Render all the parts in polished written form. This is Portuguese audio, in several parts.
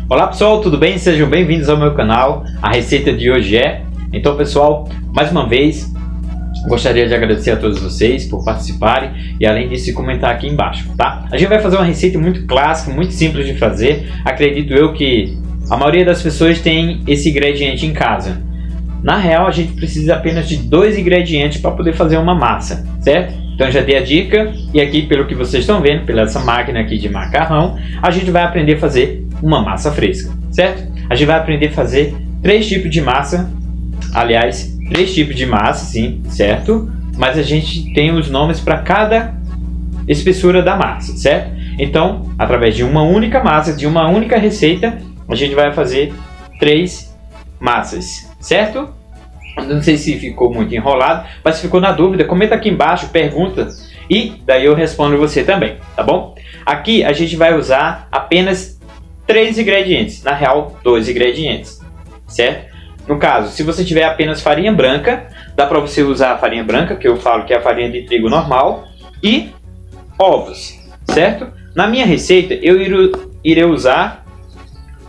Olá pessoal, tudo bem? Sejam bem-vindos ao meu canal. A receita de hoje Então pessoal, mais uma vez gostaria de agradecer a todos vocês por participarem e além disso comentar aqui embaixo, tá? A gente vai fazer uma receita muito clássica, muito simples de fazer. Acredito eu que a maioria das pessoas tem esse ingrediente em casa. Na real, a gente precisa apenas de 2 ingredientes para poder fazer uma massa, certo? Então já dei a dica e aqui, pelo que vocês estão vendo, pela essa máquina aqui de macarrão, a gente vai aprender a fazer uma massa fresca, certo? A gente vai aprender a fazer 3 tipos de massa, aliás, 3 tipos de massa, sim, certo? Mas a gente tem os nomes para cada espessura da massa, certo? Então, através de uma única massa, de uma única receita, a gente vai fazer 3 massas, certo? Não sei se ficou muito enrolado, mas se ficou na dúvida, comenta aqui embaixo, pergunta e daí eu respondo você também, tá bom? Aqui a gente vai usar apenas 3 ingredientes, na real 2 ingredientes, certo? No caso, se você tiver apenas farinha branca, dá para você usar a farinha branca, que eu falo que é a farinha de trigo normal, e ovos, certo? Na minha receita eu irei usar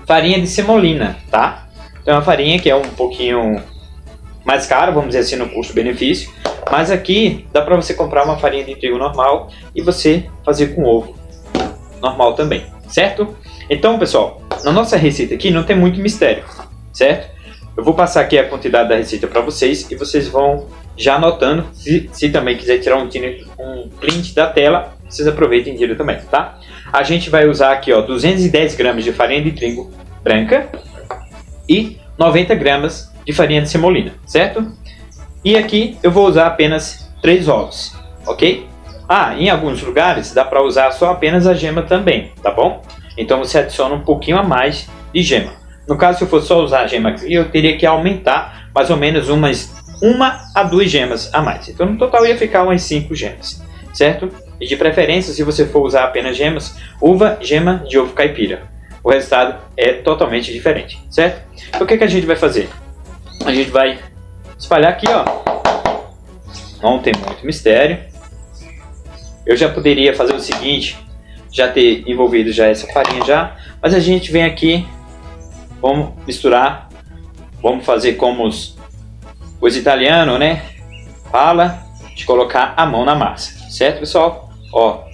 farinha de semolina, tá? Então é uma farinha que é um pouquinho mais cara, vamos dizer assim, no custo-benefício, mas aqui dá para você comprar uma farinha de trigo normal e você fazer com ovo normal também, certo? Então pessoal, na nossa receita aqui não tem muito mistério, certo? Eu vou passar aqui a quantidade da receita para vocês e vocês vão já anotando, se também quiser tirar um print da tela, vocês aproveitem e tiram também, tá? A gente vai usar aqui, ó, 210 gramas de farinha de trigo branca e 90 gramas de farinha de semolina, certo? E aqui eu vou usar apenas 3 ovos, ok? Em alguns lugares dá para usar só apenas a gema também, tá bom? Então você adiciona um pouquinho a mais de gema. No caso, se eu for só usar a gema aqui, eu teria que aumentar mais ou menos uma a 2 gemas a mais. Então no total ia ficar umas 5 gemas, certo? E de preferência, se você for usar apenas gemas, gema de ovo caipira. O resultado é totalmente diferente, certo? Então o que a gente vai fazer? A gente vai espalhar aqui, ó. Não tem muito mistério. Eu já poderia fazer o seguinte, já ter envolvido já essa farinha já, mas a gente vem aqui, vamos misturar, vamos fazer como os italianos, né? Fala de colocar a mão na massa, certo, pessoal? Ó,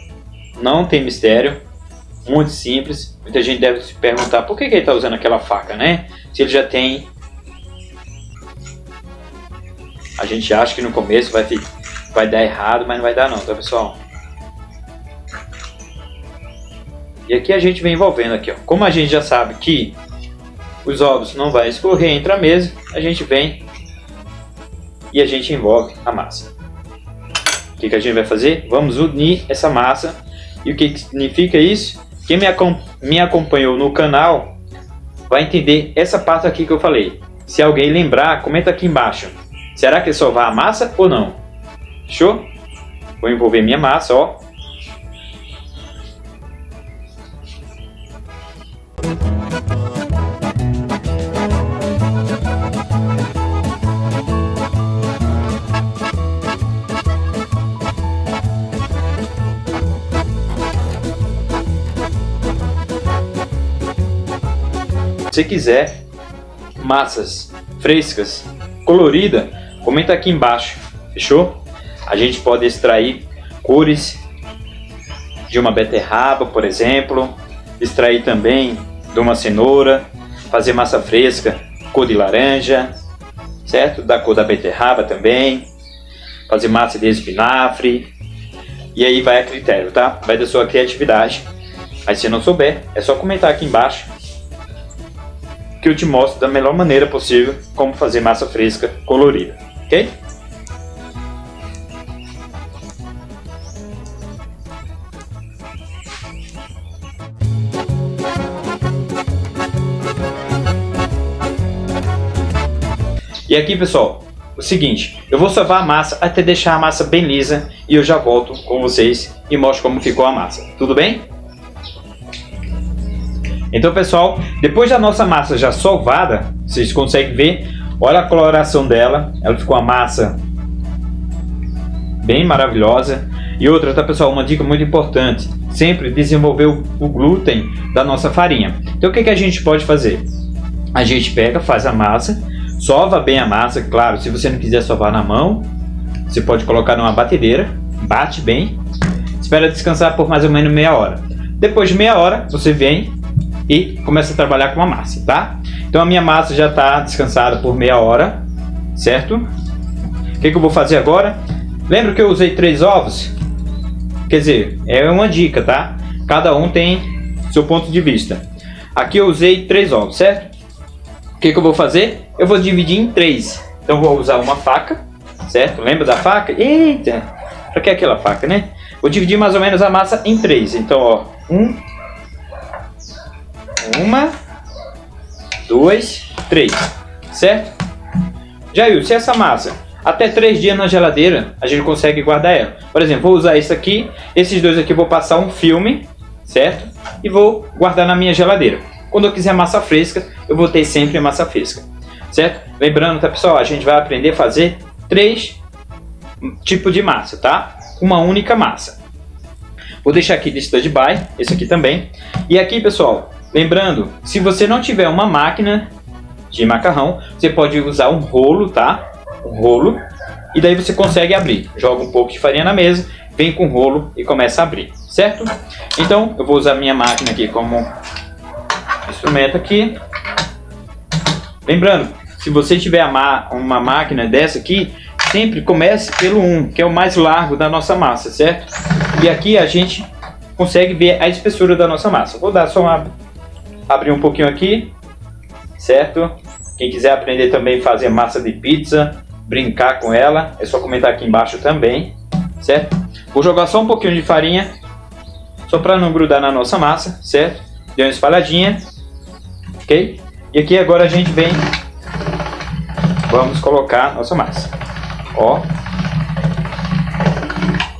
não tem mistério, muito simples. Muita gente deve se perguntar por que ele está usando aquela faca, né? Se ele já tem. A gente acha que no começo vai dar errado, mas não vai dar não, tá pessoal? E aqui a gente vem envolvendo aqui, ó. Como a gente já sabe que os ovos não vai escorrer entre a mesa, a gente vem e a gente envolve a massa. O que a gente vai fazer? Vamos unir essa massa. E o que significa isso? Quem me acompanhou no canal vai entender essa parte aqui que eu falei. Se alguém lembrar, comenta aqui embaixo. Será que é sovar a massa ou não? Fechou? Vou envolver minha massa, ó. Se quiser massas frescas, colorida, comenta aqui embaixo, fechou? A gente pode extrair cores de uma beterraba, por exemplo, extrair também de uma cenoura, fazer massa fresca, cor de laranja, certo? Da cor da beterraba também, fazer massa de espinafre, e aí vai a critério, tá? Vai da sua criatividade. Aí se não souber, é só comentar aqui embaixo que eu te mostro da melhor maneira possível como fazer massa fresca colorida, ok? E aqui pessoal, o seguinte, eu vou sovar a massa até deixar a massa bem lisa e eu já volto com vocês e mostro como ficou a massa, tudo bem? Então pessoal, depois da nossa massa já sovada, vocês conseguem ver, olha a coloração dela, ela ficou uma massa bem maravilhosa. E outra, tá pessoal, uma dica muito importante, sempre desenvolver o glúten da nossa farinha. Então o que a gente pode fazer? A gente pega, faz a massa, sova bem a massa, claro, se você não quiser sovar na mão, você pode colocar numa batedeira, bate bem, espera descansar por mais ou menos meia hora. Depois de meia hora, você vem e começa a trabalhar com a massa, tá? Então a minha massa já está descansada por meia hora, certo? O que eu vou fazer agora? Lembra que eu usei 3 ovos? Quer dizer, é uma dica, tá? Cada um tem seu ponto de vista. Aqui eu usei 3 ovos, certo? O que eu vou fazer? Eu vou dividir em 3. Então vou usar uma faca, certo? Lembra da faca? Eita! Pra que aquela faca, né? Vou dividir mais ou menos a massa em 3. Então, ó, 2, 3, certo? Jair, se essa massa até 3 dias na geladeira, a gente consegue guardar ela. Por exemplo, vou usar isso aqui, esses dois aqui eu vou passar um filme, certo? E vou guardar na minha geladeira. Quando eu quiser massa fresca, eu vou ter sempre massa fresca, certo? Lembrando, tá pessoal, a gente vai aprender a fazer 3 tipos de massa, tá? Uma única massa. Vou deixar aqui de stand-by, esse aqui também. E aqui, pessoal, lembrando, se você não tiver uma máquina de macarrão, você pode usar um rolo, tá? Um rolo, e daí você consegue abrir. Joga um pouco de farinha na mesa, vem com o rolo e começa a abrir, certo? Então, eu vou usar minha máquina aqui como instrumento aqui. Lembrando, se você tiver uma máquina dessa aqui, sempre comece pelo 1, que é o mais largo da nossa massa, certo? E aqui a gente consegue ver a espessura da nossa massa. Vou dar só abrir um pouquinho aqui, certo? Quem quiser aprender também a fazer massa de pizza, brincar com ela, é só comentar aqui embaixo também, certo? Vou jogar só um pouquinho de farinha, só para não grudar na nossa massa, certo? Deu uma espalhadinha, ok? E aqui agora a gente vem, vamos colocar nossa massa, ó,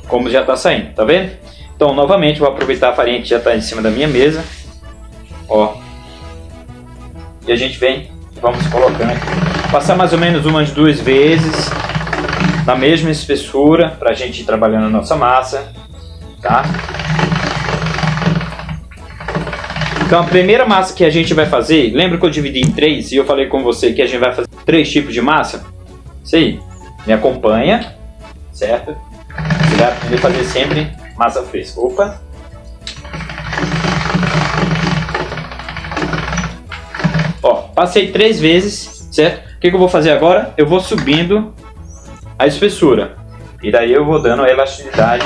como já está saindo, tá vendo? Então novamente vou aproveitar a farinha que já está em cima da minha mesa, ó, e a gente vem, vamos colocando aqui. Passar mais ou menos umas 2 vezes na mesma espessura para a gente ir trabalhando a nossa massa, tá? Então a primeira massa que a gente vai fazer, lembra que eu dividi em 3 e eu falei com você que a gente vai fazer 3 tipos de massa? Isso aí, me acompanha, certo? Você vai aprender a fazer sempre massa fresca. Opa! Ó, passei 3 vezes, certo? O que eu vou fazer agora? Eu vou subindo a espessura. E daí eu vou dando a elasticidade.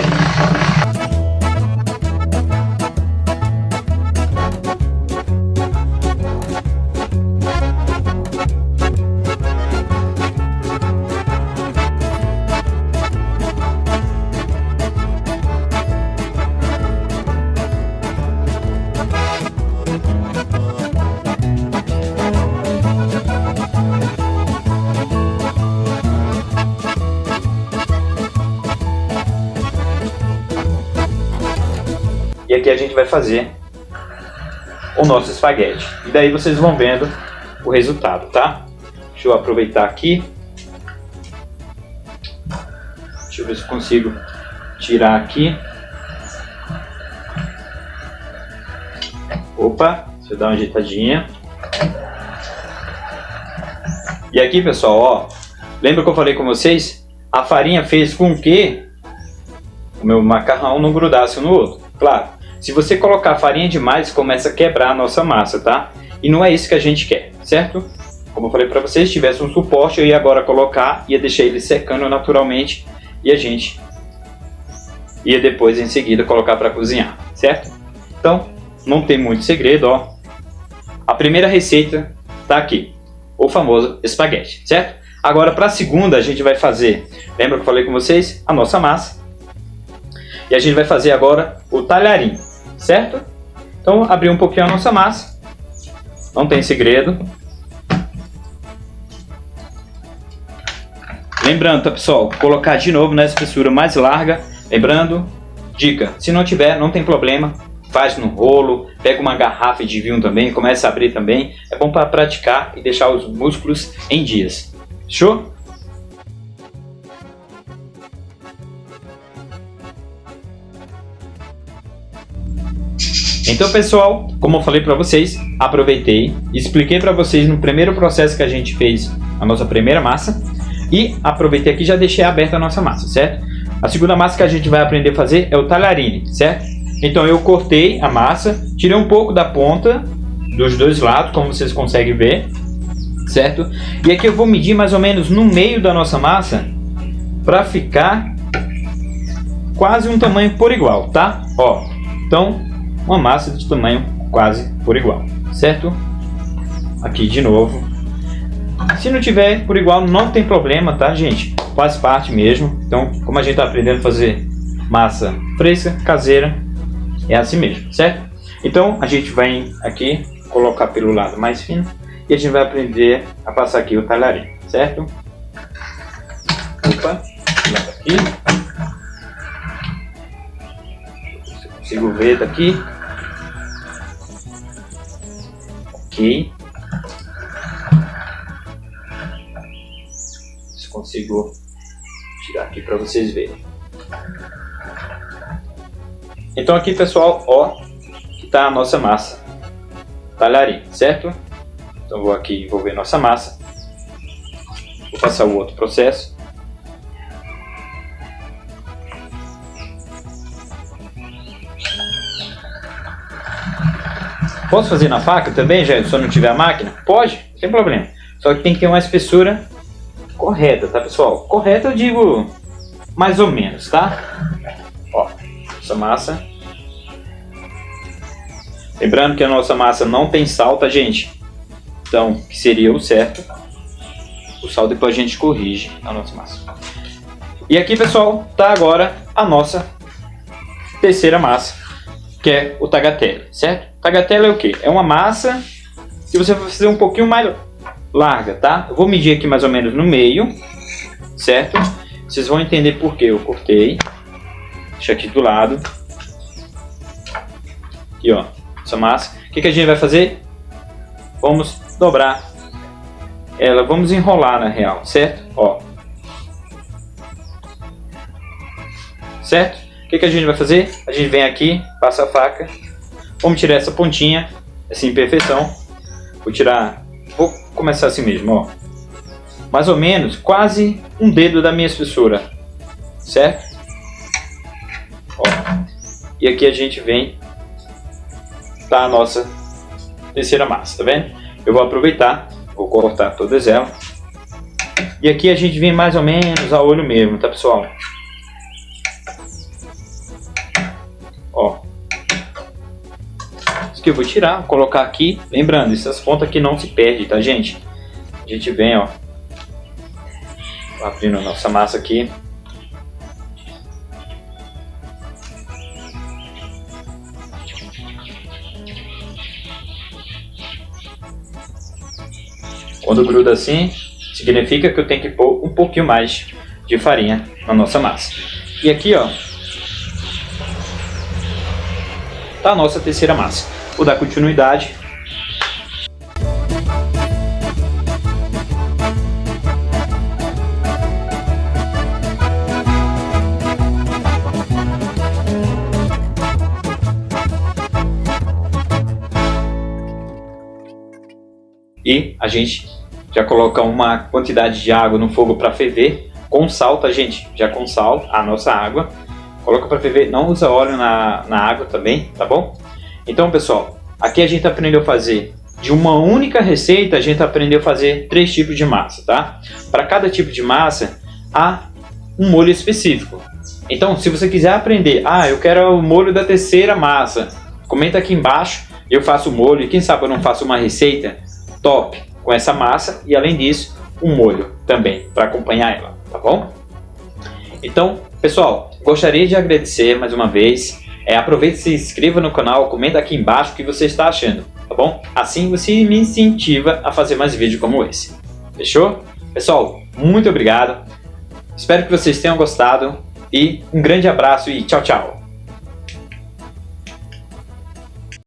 E aqui a gente vai fazer o nosso espaguete. E daí vocês vão vendo o resultado, tá? Deixa eu aproveitar aqui. Deixa eu ver se eu consigo tirar aqui. Opa, deixa eu dar uma ajeitadinha. E aqui, pessoal, ó, lembra que eu falei com vocês? A farinha fez com que o meu macarrão não grudasse um no outro. Claro, se você colocar farinha demais, começa a quebrar a nossa massa, tá? E não é isso que a gente quer, certo? Como eu falei para vocês, se tivesse um suporte, eu ia agora colocar, ia deixar ele secando naturalmente e a gente ia depois em seguida colocar para cozinhar, certo? Então, não tem muito segredo, ó. A primeira receita tá aqui, o famoso espaguete, certo? Agora para a segunda a gente vai fazer, lembra que eu falei com vocês? A nossa massa. E a gente vai fazer agora o talharim, certo? Então, abrir um pouquinho a nossa massa. Não tem segredo. Lembrando, tá, pessoal? Colocar de novo na espessura mais larga. Lembrando, dica, se não tiver, não tem problema. Faz no rolo, pega uma garrafa de vinho também, começa a abrir também. É bom para praticar e deixar os músculos em dias. Show? Então, pessoal, como eu falei para vocês, aproveitei, expliquei para vocês no primeiro processo que a gente fez a nossa primeira massa e aproveitei aqui e já deixei aberta a nossa massa, certo? A segunda massa que a gente vai aprender a fazer é o talharine, certo? Então eu cortei a massa, tirei um pouco da ponta dos dois lados, como vocês conseguem ver, certo? E aqui eu vou medir mais ou menos no meio da nossa massa para ficar quase um tamanho por igual, tá? Ó, então uma massa de tamanho quase por igual, certo? Aqui de novo. Se não tiver por igual não tem problema, tá, gente? Faz parte mesmo. Então, como a gente está aprendendo a fazer massa fresca, caseira, é assim mesmo, certo? Então a gente vai aqui colocar pelo lado mais fino e a gente vai aprender a passar aqui o talharine, certo? Opa, aqui. Consigo ver daqui. Ok. Se consigo tirar aqui para vocês verem. Então aqui, pessoal, ó, que tá a nossa massa talharine, certo? Então vou aqui envolver nossa massa. Vou passar o outro processo. Posso fazer na faca também, já se eu não tiver a máquina? Pode, sem problema. Só que tem que ter uma espessura correta, tá, pessoal? Correta eu digo mais ou menos, tá? Ó, essa massa. Lembrando que a nossa massa não tem sal, tá, gente? Então, que seria o certo. O sal depois a gente corrige a nossa massa. E aqui, pessoal, tá agora a nossa terceira massa, que é o tagliatelle, certo? Tagliatelle é o que? É uma massa que você vai fazer um pouquinho mais larga, tá? Eu vou medir aqui mais ou menos no meio, certo? Vocês vão entender por que eu cortei. Deixa aqui do lado. Aqui, ó, essa massa. O que a gente vai fazer? Vamos dobrar ela, vamos enrolar na real, certo? Ó. Certo? O que a gente vai fazer? A gente vem aqui, passa a faca. Vamos tirar essa pontinha, essa imperfeição. Vou começar assim mesmo, ó. Mais ou menos, quase um dedo da minha espessura, certo? Ó. E aqui a gente vem, tá a nossa terceira massa, tá vendo? Eu vou aproveitar, vou cortar todas elas. E aqui a gente vem mais ou menos a olho mesmo, tá, pessoal? Ó. Isso que eu vou tirar, vou colocar aqui. Lembrando, essas pontas aqui não se perdem, tá, gente? A gente vem, ó, abrindo a nossa massa aqui. Quando gruda assim, significa que eu tenho que pôr um pouquinho mais de farinha na nossa massa. E aqui, ó, tá a nossa terceira massa. Vou dar continuidade. E a gente já coloca uma quantidade de água no fogo para ferver, com sal, tá, gente? Já com sal, a nossa água. Coloca para ferver, não usa óleo na água também, tá bom? Então, pessoal, aqui a gente aprendeu a fazer de uma única receita, a gente aprendeu a fazer 3 tipos de massa, tá? Para cada tipo de massa, há um molho específico. Então, se você quiser aprender, eu quero o molho da terceira massa, comenta aqui embaixo, eu faço o molho, e quem sabe eu não faço uma receita top com essa massa e, além disso, um molho também para acompanhar ela, tá bom? Então, pessoal, gostaria de agradecer mais uma vez. Aproveite e se inscreva no canal, comenta aqui embaixo o que você está achando, tá bom? Assim você me incentiva a fazer mais vídeos como esse. Fechou? Pessoal, muito obrigado. Espero que vocês tenham gostado e um grande abraço e tchau, tchau!